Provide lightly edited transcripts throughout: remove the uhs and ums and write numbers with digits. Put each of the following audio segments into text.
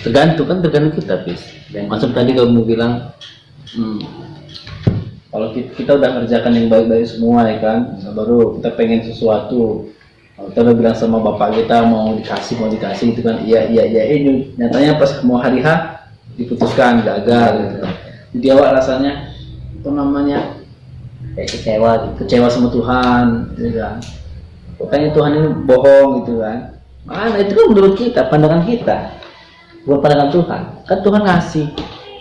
tergantung kita, bis. Macam tadi kamu bilang, kalau kita udah ngerjakan yang baik-baik semua ya kan, baru kita pengen sesuatu. Kalau kita udah bilang sama bapak kita mau dikasih gitu kan, iya, ini nyatanya pas mau hari H diputuskan gagal gitu kan. Jadi awak rasanya itu namanya kayak kecewa sama Tuhan, gitu kan. Pokoknya Tuhan ini bohong gitu kan. Mana itu kan menurut kita, pandangan kita, bukan pandangan Tuhan. Kan Tuhan ngasih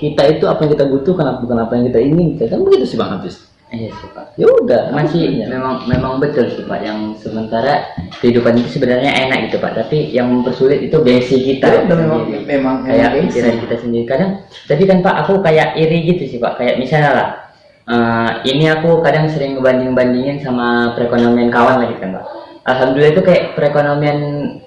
kita itu apa yang kita butuhkan, bukan apa yang kita inginkan. Kan begitu sih Bang Hafiz. Iya sih Pak. Ya udah, Masih memang betul sih Pak. Yang sementara kehidupan itu sebenarnya enak gitu Pak. Tapi yang mempersulit itu gengsi kita. Ya, memang kayak pikiran kita sendiri. Kadang, tapi kan Pak aku kayak iri gitu sih Pak. Kayak misalnya lah, ini aku kadang sering ngebanding-bandingin sama perekonomian kawan lagi kan Pak. Alhamdulillah itu kayak perekonomian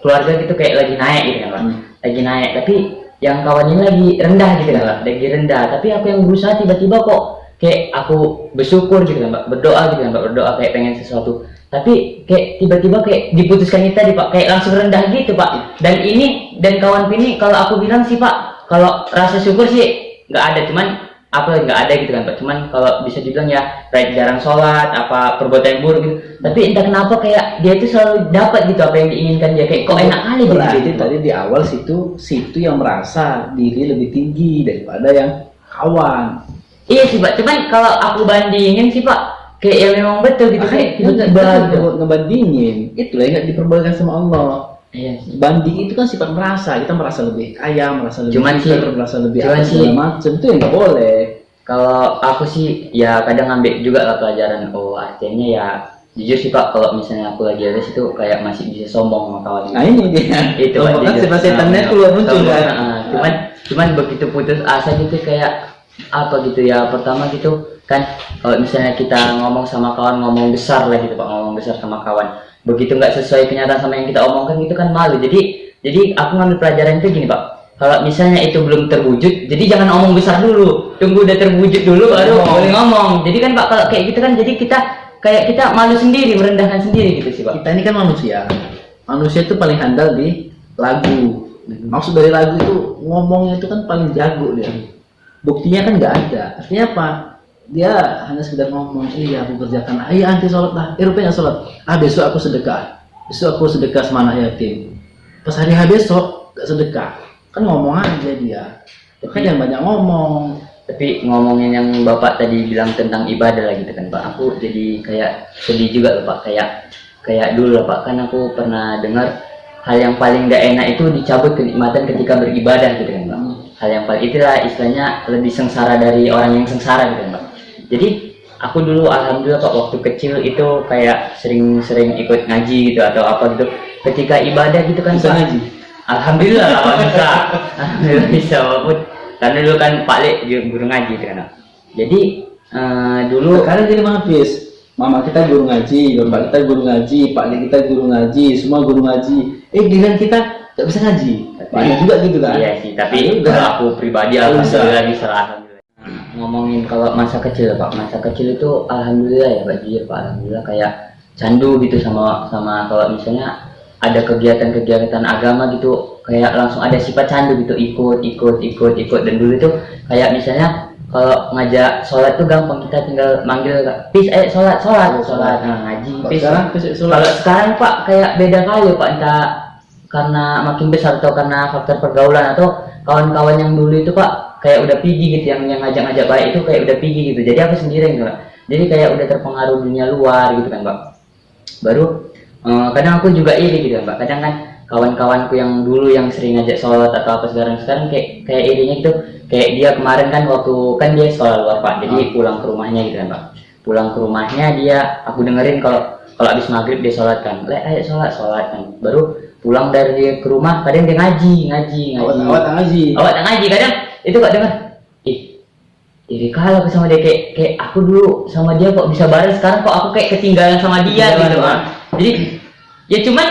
keluarga gitu kayak lagi naik gitu kan Pak. Lagi naik. Tapi yang kawan ini lagi rendah gitu kan Pak. Lagi rendah. Tapi aku yang berusaha tiba-tiba kok kayak aku bersyukur gitu kan Pak, berdoa gitu kan Pak, berdoa kayak pengen sesuatu, tapi kayak tiba-tiba kayak diputuskan itu tadi Pak, kayak langsung rendah gitu Pak. Dan kawan ini kalau aku bilang sih Pak, kalau rasa syukur sih nggak ada, cuman apa nggak ada gitu kan Pak, cuman kalau bisa dibilang ya kayak jarang sholat, apa perbuatan yang buruk gitu, tapi entah kenapa kayak dia itu selalu dapat gitu apa yang diinginkan dia, kayak kok enak kali gitu. Jadi tadi di awal situ yang merasa diri lebih tinggi daripada yang kawan. Iya sih Pak, cuman kalau aku bandingin sih Pak, kayak ya memang betul gitu, kayak tiba-tiba ngebandingin, itulah yang nggak diperbolehkan sama Allah. Iya sih. Banding itu kan sifat merasa, kita merasa lebih kaya, merasa lebih pintar, merasa lebih apa sih, segala macam, itu yang nggak boleh. Kalau aku sih ya kadang ngambil juga lah pelajaran, artinya ya jujur sih Pak, kalau misalnya aku lagi ada situ kayak masih bisa sombong sama kawan. Nah ini dia, itu Pak, kan sifat setannya keluar muncul kan. Cuman begitu putus asa gitu kayak apa gitu ya, pertama gitu kan kalau misalnya kita ngomong sama kawan, ngomong besar lah gitu Pak, ngomong besar sama kawan, begitu nggak sesuai kenyataan sama yang kita omongkan gitu kan malu. Jadi aku ngambil pelajaran itu gini Pak, kalau misalnya itu belum terwujud, jadi jangan omong besar dulu, tunggu udah terwujud dulu baru boleh ngomong. Jadi kan Pak kalau kayak gitu kan jadi kita malu sendiri, merendahkan sendiri gitu sih Pak. Kita ini kan manusia itu paling handal di lagu. Maksud dari lagu itu ngomongnya itu kan paling jago dia. Buktinya kan nggak ada. Artinya apa? Dia hanya sekedar ngomong, iya aku kerjakan, iya anti sholat lah, rupanya sholat. Besok aku sedekah sama anak yatim. Pas hari besok gak sedekah, kan ngomong aja dia. Kan yang banyak ngomong. Tapi ngomongin yang Bapak tadi bilang tentang ibadah lah gitu kan Pak, aku jadi kayak sedih juga loh Pak, kayak dulu loh Pak, kan aku pernah dengar hal yang paling gak enak itu dicabut kenikmatan ketika beribadah gitu kan Pak. Hal yang paling itulah istilahnya lebih sengsara dari orang yang sengsara gitu Pak. Jadi aku dulu alhamdulillah Pak waktu kecil itu kayak sering ikut ngaji gitu atau apa gitu. Ketika ibadah gitu kan bisa Pak. Ngaji. Alhamdulillah bisa. Alhamdulillah bisa walaupun karena dulu kan Pak Lek guru ngaji gitu kan. Jadi dulu sekarang jadi Hafiz. Mama kita guru ngaji, bapak kita guru ngaji, Pak Lek kita guru ngaji, semua guru ngaji. Dengan kita nggak bisa ngaji. Banyak juga gitu kan. Iya sih, tapi kalau aku pribadi alhamdulillah bisa alhamdulillah. Ngomongin kalau masa kecil Pak, masa kecil itu alhamdulillah ya Pak, jujur Pak, alhamdulillah kayak candu gitu sama kalau misalnya ada kegiatan agama gitu, kayak langsung ada sifat candu gitu, ikut. Dan dulu itu kayak misalnya kalau ngajak sholat tuh gampang, kita tinggal manggil pis sholat ngaji pis. Kalau sekarang Pak kayak beda kali Pak, entah karena makin besar atau karena faktor pergaulan atau kawan-kawan yang dulu itu Pak kayak udah pergi gitu, yang ngajak-ngajak baik itu kayak udah pergi gitu, jadi aku sendiri gitu Pak, jadi kayak udah terpengaruh dunia luar gitu kan Pak. Baru kadang aku juga iri gitu kan Pak, kadang kan kawan-kawanku yang dulu yang sering ngajak sholat atau apa sekarang kayak irinya gitu, kayak dia kemarin kan waktu kan dia sekolah luar Pak, jadi pulang ke rumahnya gitu kan Pak, pulang ke rumahnya dia aku dengerin kalau habis maghrib dia sholat kan, ayo sholat kan, baru pulang dari ke rumah kadang dia ngaji. Awak ngaji kadang itu kok dengar iri kalau sama dia, kayak aku dulu sama dia kok bisa bareng, sekarang kok aku kayak ketinggalan sama dia gitu Pak. Jadi ya cuman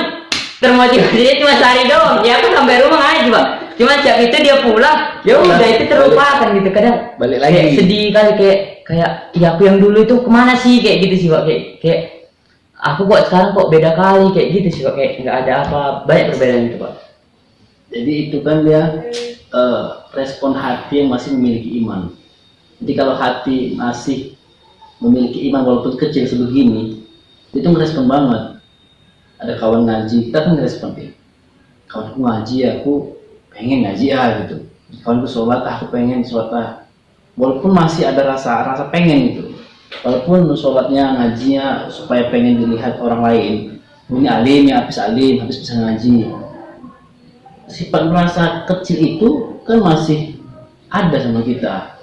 termotivasinya cuma sehari doang, ya aku sampai rumah ngaji Pak, cuman setiap itu dia pulang ya udah itu terlupakan gitu, kadang balik lagi kayak sedih kali, kayak ya aku yang dulu itu kemana sih kayak gitu sih Pak, kayak aku kok sekarang kok beda kali kayak gitu sih Pak, kayak nggak ada apa, banyak perbedaan itu Pak. Jadi itu kan dia respon hati yang masih memiliki iman. Jadi kalau hati masih memiliki iman walaupun kecil sebegini, itu ngerespon banget. Ada kawan ngaji, kita kan ngerespon kawanku ngaji, aku pengen ngaji gitu. Kawanku sholat, aku pengen sholat. Walaupun masih ada rasa pengen gitu. Walaupun sholatnya ngajinya supaya pengen dilihat orang lain. Ini alim ya, habis bisa ngaji. Sifat merasa kecil itu kan masih ada sama kita.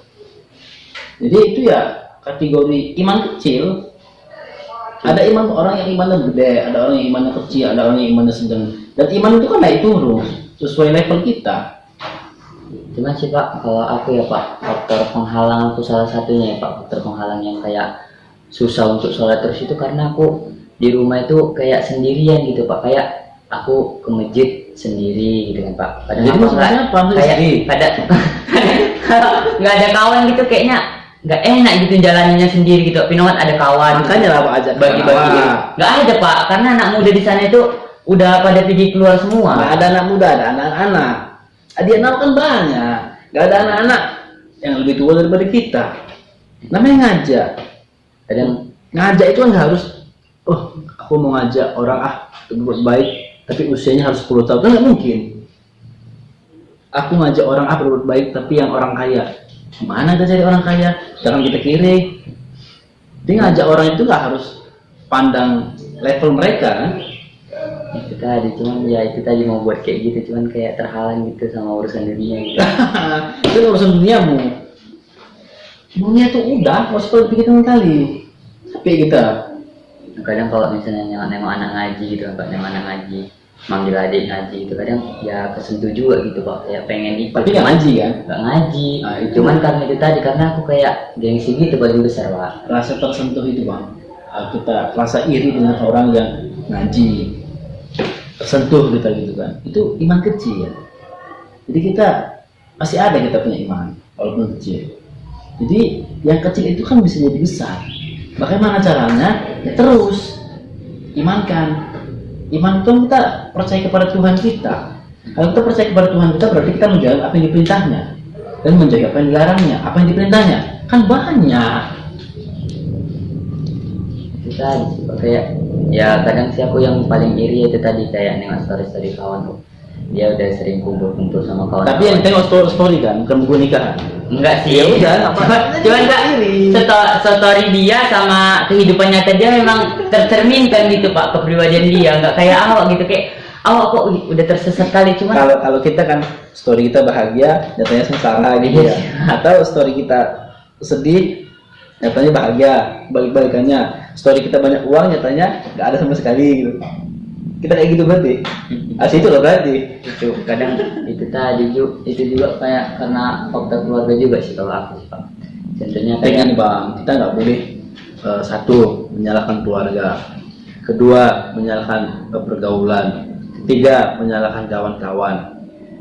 Jadi itu ya kategori iman kecil. Ada iman orang yang imannya gede, ada orang yang imannya kecil, ada orang yang imannya sedang. Dan iman itu kan naik turun sesuai level kita. Cuman sih Pak, kalau aku ya Pak, faktor penghalang aku salah satunya ya Pak, faktor penghalang yang kayak susah untuk sholat terus itu karena aku di rumah itu kayak sendirian gitu Pak, kayak aku ke masjid sendiri gitu kan Pak. Kadang Jadi maksudnya apa? Kayak kalau nggak ada kawan gitu kayaknya nggak enak gitu jalaninnya sendiri gitu. Pinoat ada kawan. Makanya lah Pak ajak bagi-bagi. Nggak ada Pak, karena anak muda di sana itu udah pada pergi keluar semua. Nggak ada anak muda, ada anak-anak. Dia anak kan banyak. Nggak ada anak-anak yang lebih tua daripada kita. Namanya ngajak. Kadang Ngajak itu kan nggak harus, aku mau ngajak orang berbuat baik, tapi usianya harus 10 tahun. Kan nggak mungkin. Aku ngajak orang berbuat baik, tapi yang orang kaya. Mana kita cari orang kaya? Jangan kita kiri. Dia ngajak orang itu nggak harus pandang level mereka kan? itu tadi, cuman ya itu tadi mau buat kayak gitu, cuman kayak terhalang gitu sama urusan dunia gitu. Itu urusan duniamu. Dunia tuh udah, nggak usah dipikirin kali. Tapi kita Kadang kalau misalnya nengok anak ngaji gitu Pak, nengok anak ngaji, manggil adik ngaji itu kadang ya kesentuh juga gitu Pak, kayak pengen ikut. tapi nggak ngaji kan? Nggak ngaji. Nah, itu. Cuman karena itu tadi, karena aku kayak gengsi gitu paling besar Pak. Rasa tersentuh itu bang. Kita rasa iri dengan orang yang ngaji, tersentuh kita gitu kan. Itu iman kecil. Jadi kita masih ada kita punya iman walaupun kecil. Jadi yang kecil itu kan bisa jadi besar. Bagaimana caranya? Ya terus imankan. Iman itu kita percaya kepada Tuhan kita. Kalau kita percaya kepada Tuhan kita berarti kita menjaga apa yang diperintahnya dan menjaga apa yang dilarangnya. Apa yang diperintahnya kan banyak. Itu tadi sih Pak, kayak ya kadang sih aku yang paling iri itu tadi kayak nengok story kawan tuh. Dia udah sering kumpul sama kawan. Tapi yang tengok story kan bukan buku nikahan. Enggak sih. Ya udah, cuman Kak, story dia sama kehidupan nyata dia memang tercerminkan gitu Pak, kepribadian dia, nggak kayak awak gitu, kayak awak kok udah tersesat kali. Cuman kalau kita kan story kita bahagia, nyatanya sengsara gitu ya. Atau story kita sedih, nyatanya bahagia, balik-balikannya. Story kita banyak uang, nyatanya nggak ada sama sekali gitu. Kita kayak gitu berarti. Asli itu loh berarti. itu kadang itu tadi juga kayak karena faktor keluarga juga sih kalau aku sih Pak. Contohnya Kayak gini kayak bang, kita nggak boleh satu menyalahkan keluarga, kedua menyalahkan pergaulan, ketiga menyalahkan kawan-kawan.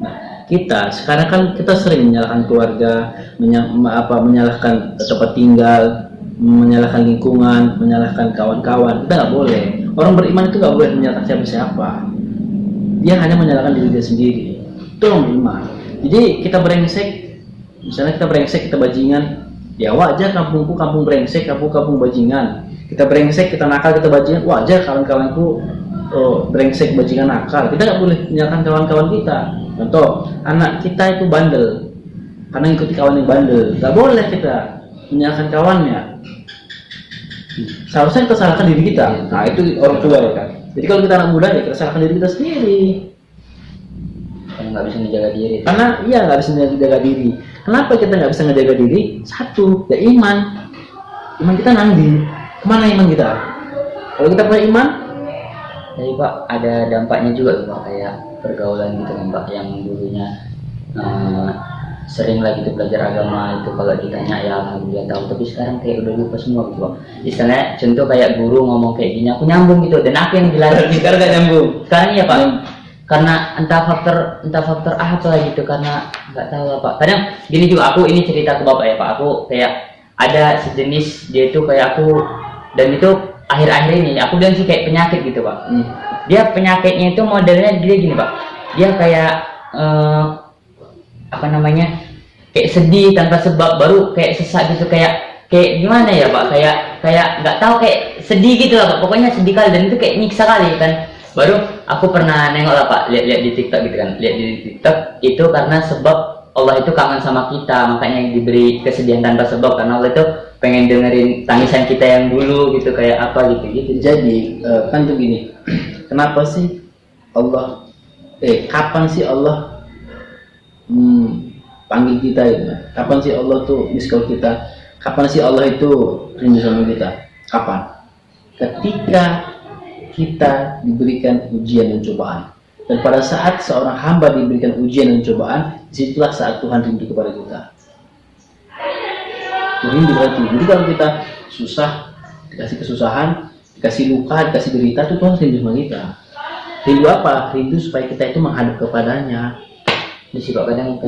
Nah, kita sekarang kan kita sering menyalahkan keluarga, menyalahkan tempat tinggal, menyalahkan lingkungan, menyalahkan kawan-kawan. Kita nggak boleh. Orang beriman itu nggak boleh menyalahkan siapa-siapa. Dia hanya menyalahkan diri dia sendiri. Itu orang beriman. Jadi kita brengsek, misalnya kita brengsek, kita bajingan, ya wajar kampungku kampung brengsek, kampung bajingan. Kita brengsek, kita nakal, kita bajingan, wajar kawan-kawanku brengsek, bajingan, nakal. Kita nggak boleh menyalahkan kawan-kawan kita. Contoh, anak kita itu bandel karena ikuti kawan yang bandel. Nggak boleh kita menyalahkan kawannya. Seharusnya kita salahkan diri kita. Nah itu orang tua ya kan. Jadi kalau kita anak muda ya kita salahkan diri kita sendiri. karena nggak bisa menjaga diri. Karena iya nggak bisa menjaga diri. Kenapa kita nggak bisa menjaga diri? Satu, ya iman. Iman kita nangdi. Kemana iman kita? Kalau kita punya iman, Jadi Pak ada dampaknya juga tuh Pak, kayak pergaulan gitu kan Pak, yang dulunya sering lah gitu belajar agama itu kalau ditanya ya alhamdulillah tahu, tapi sekarang kayak udah lupa semua gitu Pak. Istilahnya contoh kayak guru ngomong kayak gini aku nyambung gitu, dan aku yang jelasin. sekarang nggak nyambung. Sekarang ya Pak, karena entah faktor apa lah gitu, karena nggak tahu lah Pak. Kadang gini juga, aku ini cerita ke Bapak ya Pak, aku kayak ada sejenis dia itu kayak aku, dan itu akhir-akhir ini aku bilang sih kayak penyakit gitu Pak. Dia penyakitnya itu modelnya dia gini Pak, dia kayak apa namanya, kayak sedih tanpa sebab, baru kayak sesak gitu, kayak gimana ya Pak, kayak nggak tahu, kayak sedih gitu lah Pak, pokoknya sedih kali, dan itu kayak nyiksa kali kan. Baru aku pernah nengok lah Pak, lihat di TikTok gitu kan, lihat di TikTok itu karena sebab Allah itu kangen sama kita, makanya diberi kesedihan tanpa sebab, karena Allah itu pengen dengerin tangisan kita yang dulu gitu, kayak apa gitu. Jadi kan tuh gini, kenapa sih Allah kapan sih Allah panggil kita itu? Kapan sih Allah tuh miss-call kita? Kapan sih Allah itu rindu sama kita? Kapan? Ketika kita diberikan ujian dan cobaan. Dan pada saat seorang hamba diberikan ujian dan cobaan, disitulah saat Tuhan rindu kepada kita. Rindu berarti. Jadi kalau kita susah, dikasih kesusahan, dikasih luka, dikasih derita, itu Tuhan rindu sama kita. Rindu apa? Rindu supaya kita itu menghadap kepadanya. Jadi sih Pak, kadang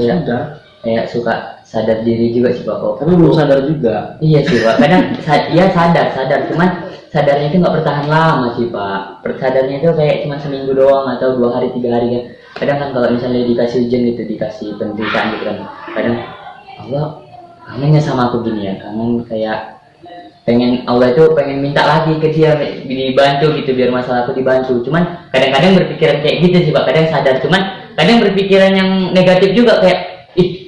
kayak suka sadar diri juga sih Pak. Tapi belum sadar juga. Iya sih Pak, kadang ya sadar, cuman sadarnya itu nggak bertahan lama sih Pak. Sadarnya itu kayak cuma seminggu doang atau 2 hari 3 hari kan. Kadang kan kalau misalnya dikasih ujian gitu, dikasih penderitaan gitu kan, kadang Allah kangennya sama aku gini ya, kangen kayak pengen, Allah itu pengen minta lagi ke dia dibantu gitu, biar masalah aku dibantu. Cuman kadang-kadang berpikiran kayak gitu sih Pak, kadang sadar, cuman kadang berpikiran yang negatif juga, kayak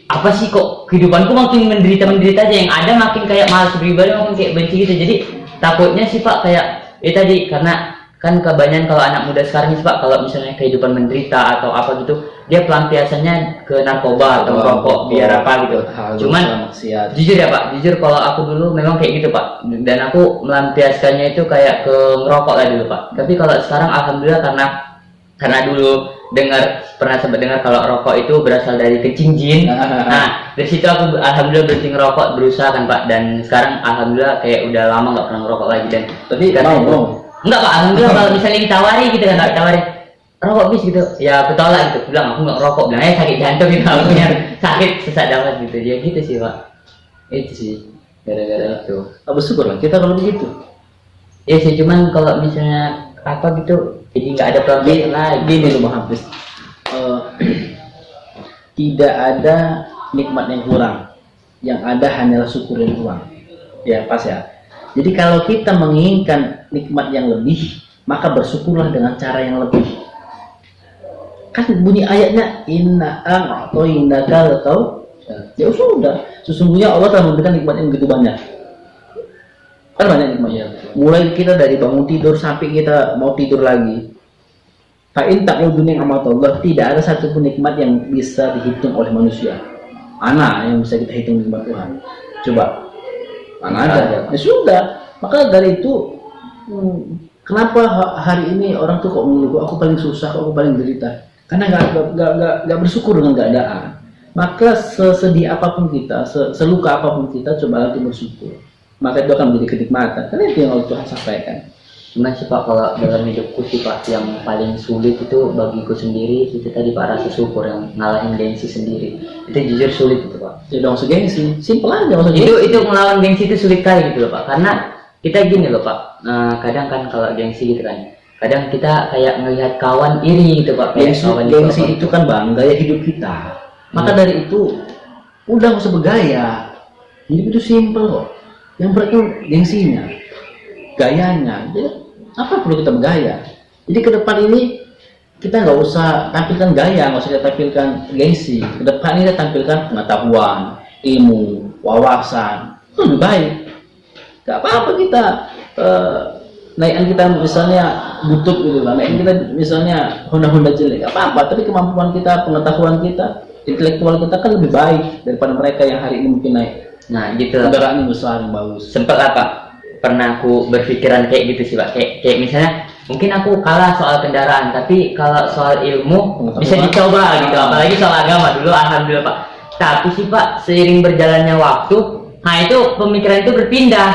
apa sih kok kehidupanku makin menderita aja, yang ada makin kayak malas pribadi, makin kayak benci gitu. Jadi takutnya sih Pak, kayak tadi, karena kan kebanyakan kalau anak muda sekarang sih Pak, kalau misalnya kehidupan menderita atau apa gitu, dia pelampiasannya ke narkoba atau rokok biar apa gitu. Cuman jujur ya Pak, jujur kalau aku dulu memang kayak gitu Pak, dan aku melampiaskannya itu kayak ke ngerokok lah dulu Pak. Tapi kalau sekarang alhamdulillah, karena dulu pernah sempat dengar kalau rokok itu berasal dari kencing jin. Nah, dari situ aku alhamdulillah berhenti ngerokok, berusaha kan Pak, dan sekarang alhamdulillah kayak udah lama nggak pernah ngerokok lagi. Dan tapi mau enggak Pak, alhamdulillah. Kalau misalnya ditawari gitu kan, ditawari rokok bis gitu, ya aku tolak gitu, bilang aku nggak ngerokok, bilangnya sakit jantung gitu, aku punya sakit sesak dapat gitu, ya gitu sih Pak. Itu sih gara-gara itu. Bersyukur lah kita kalau begitu. Ya sih, cuman kalau misalnya apa gitu, jadi nggak ada problem lagi. Gini loh Bang Hafiz, tidak ada nikmat yang kurang, yang ada hanyalah syukur yang kurang. Ya pas ya. Jadi kalau kita menginginkan nikmat yang lebih, maka bersyukurlah dengan cara yang lebih. Kan bunyi ayatnya inna a'tainaka atau ya sudah, sesungguhnya Allah telah memberikan nikmat yang begitu banyak. Kan banyak nikmatnya. Mulai kita dari bangun tidur sampai kita mau tidur lagi. Fa'in ta'udu ni'matallah, tidak ada satupun nikmat yang bisa dihitung oleh manusia. Mana yang bisa kita hitung nikmat Tuhan? Coba. Mana ada? Ya sudah. Maka dari itu, kenapa hari ini orang tuh kok mengeluh, aku paling susah, aku paling derita? Karena nggak bersyukur dengan keadaan. Maka sesedih apapun kita, seluka apapun kita, coba nanti bersyukur. Maka itu akan menjadi kenikmatan. Karena itu yang Allah Tuhan sampaikan. Cuman sih Pak, kalau dalam hidupku sih Pak, yang paling sulit itu bagiku sendiri itu tadi Pak, rasa syukur, yang ngalahin gengsi sendiri. Itu jujur sulit itu Pak. Ya dong, segengsi, simpel aja maksudnya. Itu ngelawan gengsi itu sulit kali gitu loh Pak. Karena kita gini loh Pak, kadang kan kalau gengsi gitu kan, kadang kita kayak ngelihat kawan iri gitu Pak. Gengsi itu kan Bang, gaya hidup kita. Maka dari itu udah nggak usah bergaya. Hidup itu simpel kok. Yang berat itu gengsinya, gayanya. Jadi apa perlu kita bergaya? Jadi ke depan ini kita nggak usah tampilkan gaya, nggak usah kita tampilkan gengsi. Ke depan ini kita tampilkan pengetahuan, ilmu, wawasan. Itu lebih baik. Gak apa-apa kita naikan kita misalnya butut gitu lah, naikan kita misalnya Honda jelek, gak apa-apa. Tapi kemampuan kita, pengetahuan kita, intelektual kita kan lebih baik daripada mereka yang hari ini mungkin naik. Nah gitu lah. Kendaraan besar yang bagus. Sempet lah Pak, pernah aku berpikiran kayak gitu sih Pak, kayak misalnya mungkin aku kalah soal kendaraan, tapi kalau soal ilmu bisa dicoba gitu, apalagi soal agama dulu alhamdulillah Pak. Tapi sih Pak, seiring berjalannya waktu, nah itu pemikiran itu berpindah,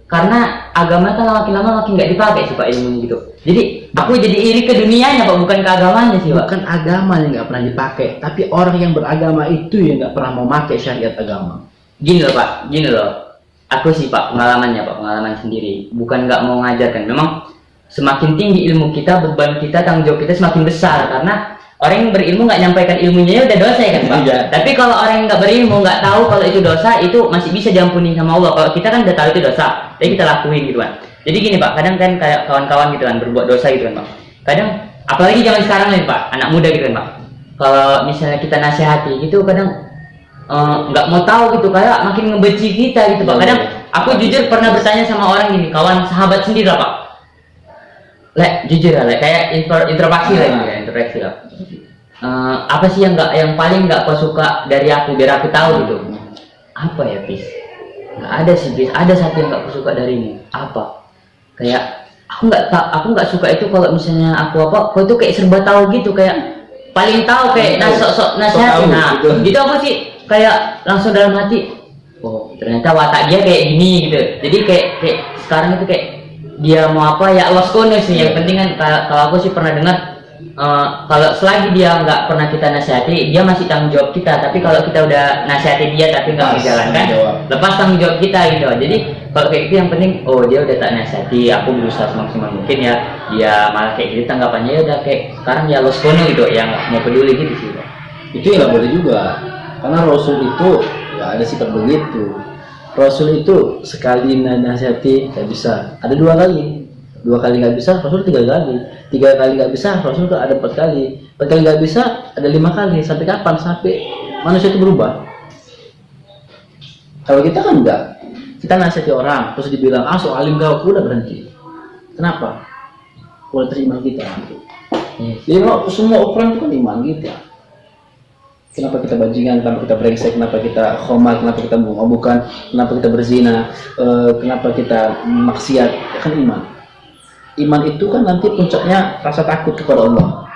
karena agama kan makin lama makin nggak dipakai sih Pak ilmunya gitu. Jadi aku jadi iri ke dunianya Pak, bukan ke agamanya sih Pak. Bukan agama yang nggak pernah dipakai, tapi orang yang beragama itu yang nggak pernah mau pakai syariat agama. Gini loh Pak, gini loh. Aku sih Pak, pengalamannya Pak, pengalaman sendiri. Bukan nggak mau ngajarkan, memang semakin tinggi ilmu kita, beban kita, tanggung jawab kita semakin besar. Karena orang yang berilmu nggak nyampaikan ilmunya ya udah dosa ya kan Pak. Iya. Tapi kalau orang yang nggak berilmu nggak tahu kalau itu dosa itu masih bisa diampuni sama Allah. Kalau kita kan udah tahu itu dosa, jadi kita lakuin gitu kan. Jadi gini Pak, kadang kan kayak kawan-kawan gitu kan berbuat dosa gitu kan Pak. Kadang apalagi zaman sekarang nih Pak, anak muda gitu kan Pak. Kalau misalnya kita nasihati gitu kadang nggak mau tahu gitu, kayak makin ngebenci kita gitu Pak. Kadang aku jujur pernah bertanya sama orang gini, kawan sahabat sendiri lah Pak. Jujur lah, kayak interaksi lah gitu ya, interaksi lah. Apa sih yang paling nggak kau suka dari aku biar aku tahu gitu? Apa ya Pis? Nggak ada sih Pis, ada satu yang nggak aku suka dari ini. Apa? Kayak aku nggak suka itu kalau misalnya aku kau itu kayak serba tahu gitu, kayak paling tahu kayak sok nasihat. Nah, gitu apa sih? Kayak langsung dalam hati, oh ternyata watak dia kayak gini gitu. Jadi kayak sekarang itu kayak dia mau apa ya Allah kono sih. Yang penting kan kalau aku sih pernah dengar kalau selagi dia nggak pernah kita nasihati, dia masih tanggung jawab kita. Tapi kalau kita udah nasihati dia tapi nggak menjalankan, lepas tanggung jawab kita gitu. Jadi kalau kayak gitu yang penting, oh dia udah tak nasihati, aku berusaha semaksimal mungkin ya. Dia malah kayak gitu tanggapannya ya udah kayak sekarang ya Allah kono gitu, yang mau peduli gitu sih. Itu ya nggak boleh juga, karena Rasul itu nggak ada sifat begitu. Rasul itu sekali nasihati nggak bisa, ada 2 kali. 2 kali nggak bisa, Rasul 3 kali. 3 kali nggak bisa, Rasul tuh ada 4 kali. 4 kali nggak bisa, ada 5 kali. Sampai kapan? Sampai manusia itu berubah. Kalau kita kan enggak, kita nasihati orang terus dibilang so alim kau, udah berhenti. Kenapa? Kualitas iman kita. Jadi semua ukuran itu kan iman kita. Kenapa kita bajingan, kenapa kita brengsek, kenapa kita khomat, kenapa kita bukan, kenapa kita berzina, kenapa kita maksiat, kan iman. Iman itu kan nanti puncaknya rasa takut kepada Allah.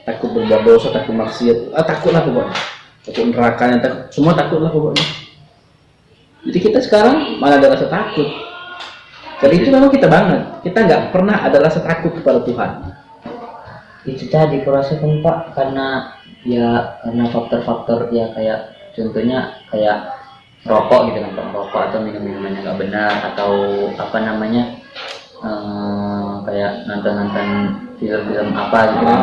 Takut berbuat dosa, takut maksiat, takutlah pokoknya. Takut nerakanya, semua takutlah pokoknya. Jadi kita sekarang mana ada rasa takut. Jadi itu memang kita banget. Kita nggak pernah ada rasa takut kepada Tuhan. Itu tadi kurasakan Pak, karena faktor-faktor ya, kayak contohnya kayak rokok gitu kan Pak, rokok atau minum-minuman yang nggak benar, atau apa namanya kayak nonton film-film apa gitu kan,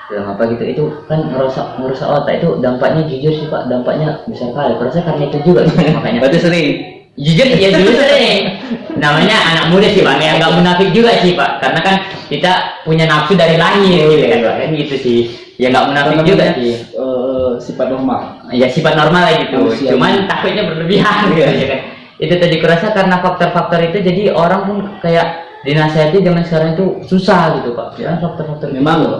film apa gitu, itu kan ngerusak otak. Itu dampaknya jujur sih Pak, dampaknya besar kali. Kurasa karena itu juga sih, makanya Berarti sering. jujur ya dulu sering. Namanya anak muda sih Pak, yang nggak munafik juga sih Pak, karena kan kita punya nafsu dari lahir gitu kan Pak, kan gitu sih. Ya nggak munafik juga sih. Sifat normal. Ya sifat normal lah gitu. Manusia. Cuman takutnya berlebihan gitu ya kan. Itu tadi kurasa karena faktor-faktor itu, jadi orang pun kayak dinasihati zaman sekarang itu susah gitu Pak. Ya faktor-faktor Memang gitu.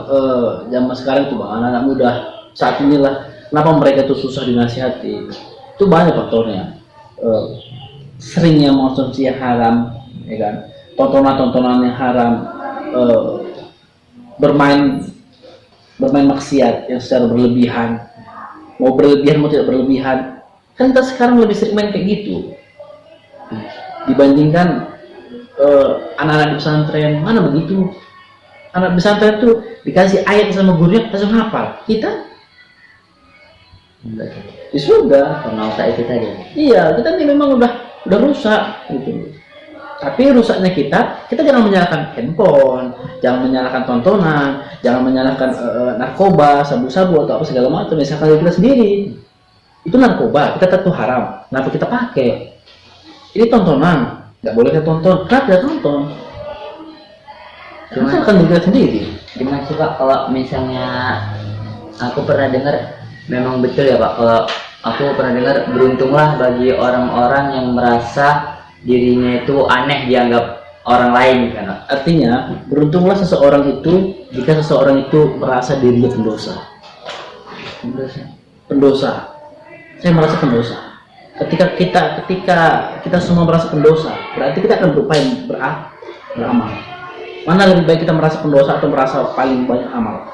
zaman sekarang tuh Bang, anak-anak muda saat inilah kenapa mereka tuh susah dinasihati. Itu banyak faktornya. Seringnya mengkonsumsi yang haram, ya kan? Tontonan-tontonan yang haram, bermain maksiat yang secara berlebihan, mau berlebihan mau tidak berlebihan. Kan kita sekarang lebih sering main kayak gitu dibandingkan anak-anak di pesantren. Mana begitu? Anak pesantren tuh dikasih ayat sama gurunya langsung hafal. Kita ya sudah, Karena otak itu tadi. iya, kita ini memang udah rusak gitu. Tapi rusaknya kita jangan menyalahkan handphone, jangan menyalahkan tontonan, jangan menyalahkan narkoba, sabu-sabu atau apa segala macam. Misalkan kita sendiri itu narkoba, kita tahu haram, kenapa kita pakai? Ini tontonan, nggak boleh kita tonton, kenapa kita tonton? Cuma kan diri kita sendiri. Gimana sih Pak, kalau misalnya aku pernah dengar, memang betul ya Pak, kalau aku pernah dengar, beruntunglah bagi orang-orang yang merasa dirinya itu aneh dianggap orang lain kan. Artinya beruntunglah seseorang itu jika seseorang itu merasa dirinya pendosa. Saya merasa pendosa. Ketika kita semua merasa pendosa, berarti kita akan berupaya beramal. Mana lebih baik kita merasa pendosa atau merasa paling banyak amal?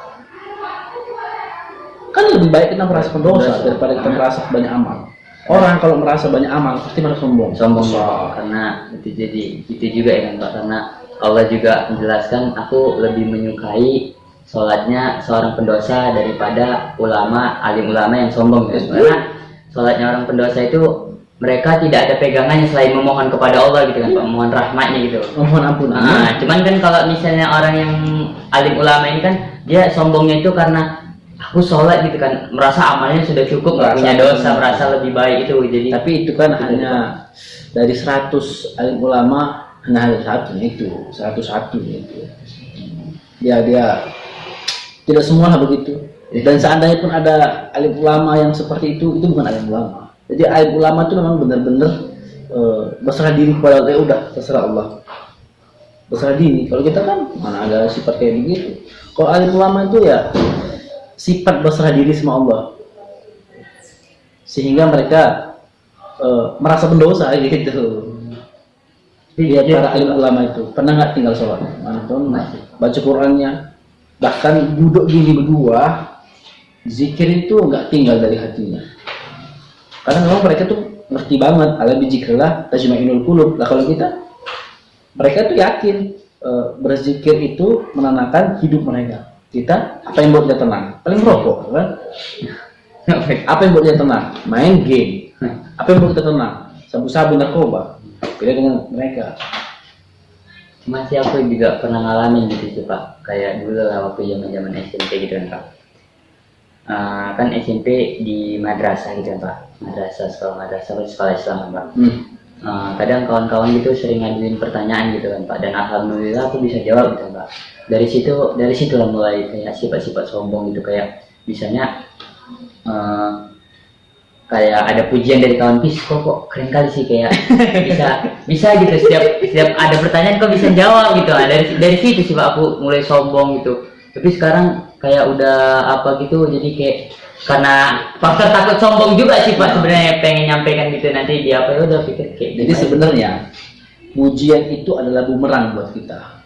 Kan lebih baik kita merasa pendosa daripada kita merasa banyak amal. Orang kalau merasa banyak amal pasti merasa sombong. Karena itu juga ya kan Pak, karena Allah juga menjelaskan, aku lebih menyukai sholatnya seorang pendosa daripada alim ulama yang sombong gitu. Karena sholatnya orang pendosa itu mereka tidak ada pegangannya selain memohon kepada Allah gitu kan Pak, memohon rahmatnya gitu. Mohon ampun. Nah, cuman kan kalau misalnya orang yang alim ulama ini kan dia sombongnya itu karena aku sholat gitu kan, merasa amalnya sudah cukup, nggak punya dosa, merasa lebih baik itu. Jadi Tapi itu kan hanya dari 100 alim ulama hanya ada satunya itu, 101 itu. Dia tidak semua begitu. Dan seandainya pun ada alim ulama yang seperti itu bukan alim ulama. Jadi alim ulama itu memang benar-benar berserah diri kepada Allah. Udah terserah Allah, berserah diri. Kalau kita kan mana ada sifat kayak begitu. Kalau alim ulama itu ya sifat berserah diri sama Allah, sehingga mereka merasa berdosa gitu. Dia para alim ulama itu pernah nggak tinggal sholat, baca Qurannya, bahkan duduk gini berdua, zikir itu nggak tinggal dari hatinya. Karena memang mereka tuh ngerti banget, ala bizikrillah tajma'inul qulub. Lah kalau kita, mereka tuh yakin berzikir itu menenangkan hidup mereka. Kita apa yang buat dia tenang? Paling merokok, kan? Apa yang buat dia tenang? Main game. Apa yang buat kita tenang? Sabu-sabu, narkoba. Beda dengan mereka. masih aku juga pernah ngalamin gitu sih Pak, kayak dulu lah waktu zaman SMP gitu kan Pak. Kan SMP di madrasah gitu kan Pak, sekolah Islam kan Pak. Kadang kawan-kawan gitu sering ngajuin pertanyaan gitu kan Pak, dan alhamdulillah aku bisa jawab gitu kan Pak. Dari situ lah mulai kayak sifat-sifat sombong gitu, kayak misalnya kayak ada pujian dari kawan, kok keren kali sih, kayak bisa gitu, setiap ada pertanyaan kok bisa jawab gitu. Dari situ sih Pak aku mulai sombong gitu. Tapi sekarang kayak udah apa gitu, jadi kayak karena faktor takut sombong juga sih Pak sebenarnya, pengen nyampaikan gitu nanti dia apa, ya udah pikir kayak jadi sebenarnya pujian itu adalah bumerang buat kita.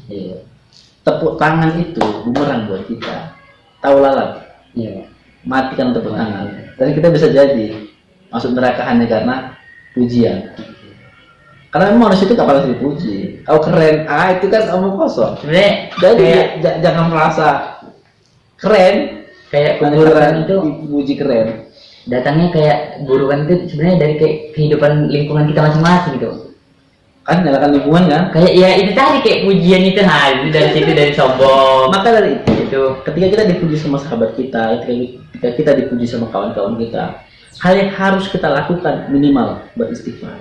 Iya. Tepuk tangan itu bumerang buat kita. Tahu lalat? Iya. Mati kan tepuk tangan. Dan kita bisa jadi masuk neraka hanya karena pujian. Karena memang manusia itu kapan dipuji. Kau keren, itu kan omong kosong. Sebenarnya Jadi kayak jangan merasa keren. kayak keburukan itu dipuji keren. datangnya kayak burukan itu sebenarnya dari kayak kehidupan lingkungan kita masing-masing gitu. Kan nyalakan lingkungan kan. Kayak ya itu tadi kayak pujian itu, itu dari situ, dari sombong. Maka dari Itu ketika kita dipuji sama sahabat kita, ketika kita dipuji sama kawan-kawan kita, hal yang harus kita lakukan minimal beristighfar.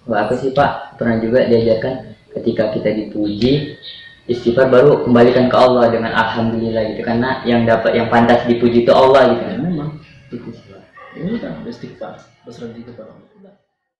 Kalau aku sih Pak pernah juga diajarkan ketika kita dipuji, istighfar baru kembalikan ke Allah dengan alhamdulillah gitu, karena yang pantas dipuji itu Allah gitu. Ya memang Itu sih Pak. ini kan beristighfar, berserah diri kepada Allah.